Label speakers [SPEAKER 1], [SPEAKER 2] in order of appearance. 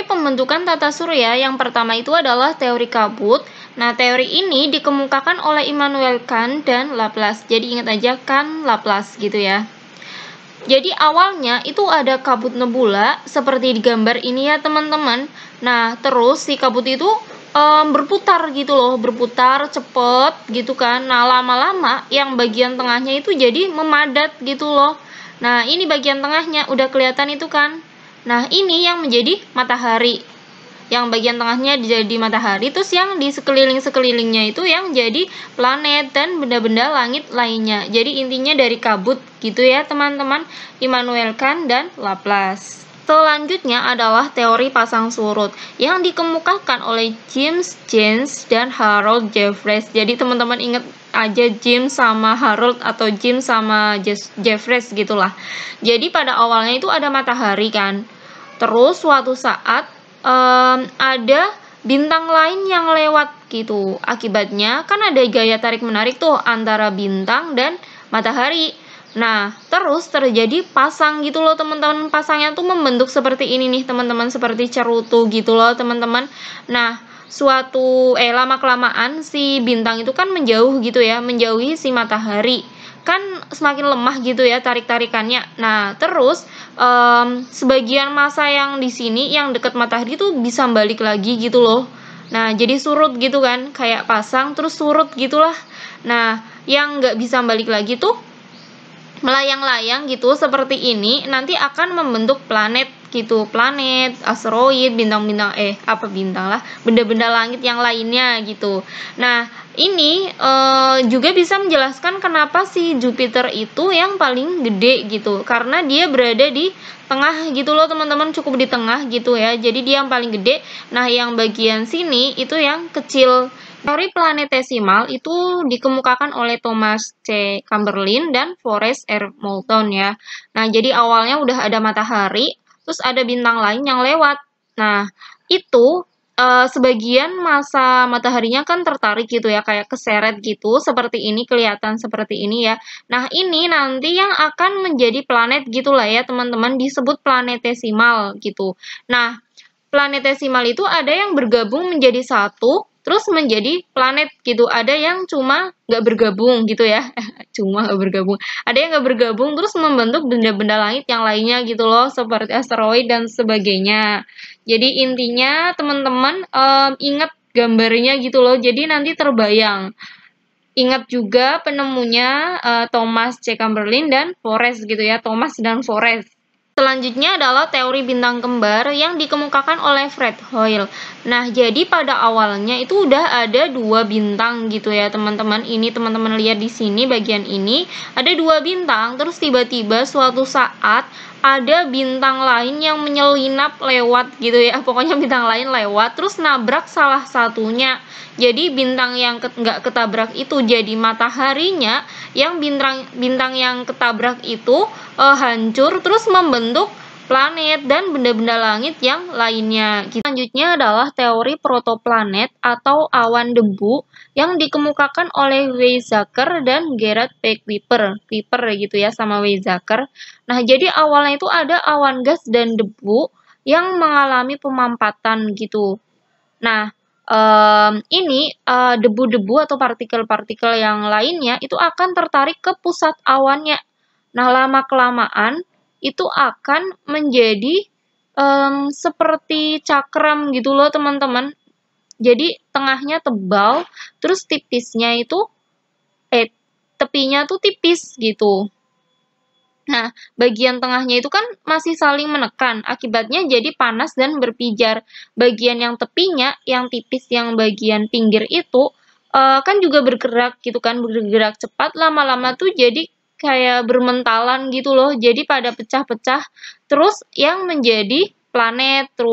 [SPEAKER 1] teori pembentukan tata surya yang pertama itu adalah teori kabut. Nah, teori ini dikemukakan oleh Immanuel Kant dan Laplace. Jadi ingat aja Kant, Laplace gitu ya. Jadi awalnya itu ada kabut nebula seperti di gambar ini ya teman-teman. Nah, terus si kabut itu berputar gitu loh, berputar cepet gitu kan. Nah, lama-lama yang bagian tengahnya itu jadi memadat gitu loh. Nah, ini bagian tengahnya udah kelihatan itu kan. Nah, ini yang menjadi matahari. Yang bagian tengahnya jadi matahari, terus yang di sekeliling-sekelilingnya itu yang jadi planet dan benda-benda langit lainnya. Jadi intinya dari kabut gitu ya teman-teman, Immanuel Kant dan Laplace. Selanjutnya adalah teori pasang surut yang dikemukakan oleh James Jeans dan Harold Jeffreys. Jadi teman-teman ingat aja James sama Harold atau James sama Jeffreys gitulah. Jadi pada awalnya itu ada matahari kan. Terus suatu saat ada bintang lain yang lewat gitu. Akibatnya kan ada gaya tarik-menarik tuh antara bintang dan matahari. Nah, terus terjadi pasang gitu loh teman-teman. Pasangnya tuh membentuk seperti ini nih teman-teman, seperti cerutu gitu loh teman-teman. Nah, lama-kelamaan si bintang itu kan menjauh gitu ya, menjauhi si matahari. Kan semakin lemah gitu ya tarik-tarikannya. Nah, terus sebagian massa yang di sini yang dekat matahari itu bisa balik lagi gitu loh. Nah, jadi surut gitu kan, kayak pasang terus surut gitulah. Nah, yang nggak bisa balik lagi tuh melayang-layang gitu seperti ini nanti akan membentuk planet gitu, planet, asteroid, bintang-bintang bintang lah, benda-benda langit yang lainnya gitu. Nah, ini juga bisa menjelaskan kenapa si Jupiter itu yang paling gede gitu, karena dia berada di tengah gitu loh teman-teman, cukup di tengah gitu ya, jadi dia yang paling gede. Nah, yang bagian sini itu yang kecil. Teori planetesimal itu dikemukakan oleh Thomas C. Chamberlain dan Forrest R. Moulton ya. Nah, jadi awalnya udah ada matahari, terus ada bintang lain yang lewat. Nah, itu sebagian massa mataharinya kan tertarik gitu ya, kayak keseret gitu, seperti ini, kelihatan seperti ini ya. Nah, ini nanti yang akan menjadi planet gitulah ya teman-teman, disebut planetesimal gitu. Nah, planetesimal itu ada yang bergabung menjadi satu, terus menjadi planet gitu. Ada yang cuma nggak bergabung gitu ya. Cuma nggak bergabung. Ada yang nggak bergabung terus membentuk benda-benda langit yang lainnya gitu loh, seperti asteroid dan sebagainya. Jadi intinya teman-teman ingat gambarnya gitu loh. Jadi nanti terbayang. Ingat juga penemunya Thomas C. Chamberlain dan Forrest gitu ya. Thomas dan Forrest. Selanjutnya adalah teori bintang kembar yang dikemukakan oleh Fred Hoyle. Nah, jadi pada awalnya itu udah ada dua bintang gitu ya, teman-teman. Ini teman-teman lihat di sini bagian ini ada dua bintang, terus tiba-tiba suatu saat ada bintang lain yang menyelinap lewat gitu ya. Pokoknya bintang lain lewat terus nabrak salah satunya. Jadi bintang yang nggak ketabrak itu jadi mataharinya, yang bintang yang ketabrak itu hancur terus membentuk planet dan benda-benda langit yang lainnya. Selanjutnya adalah teori protoplanet atau awan debu yang dikemukakan oleh Weizsäcker dan Gerard P. Kuiper gitu ya, sama Weizsäcker. Nah, jadi awalnya itu ada awan gas dan debu yang mengalami pemampatan gitu. Nah, ini debu-debu atau partikel-partikel yang lainnya itu akan tertarik ke pusat awannya. Nah, lama-kelamaan itu akan menjadi seperti cakram gitu loh teman-teman. Jadi tengahnya tebal, terus tipisnya itu tepinya tuh tipis gitu. Nah, bagian tengahnya itu kan masih saling menekan, akibatnya jadi panas dan berpijar. Bagian yang tepinya, yang tipis, yang bagian pinggir itu kan juga bergerak gitu kan, bergerak cepat, lama-lama tuh jadi kayak bermentalan gitu loh, jadi pada pecah-pecah, terus yang menjadi planet, terus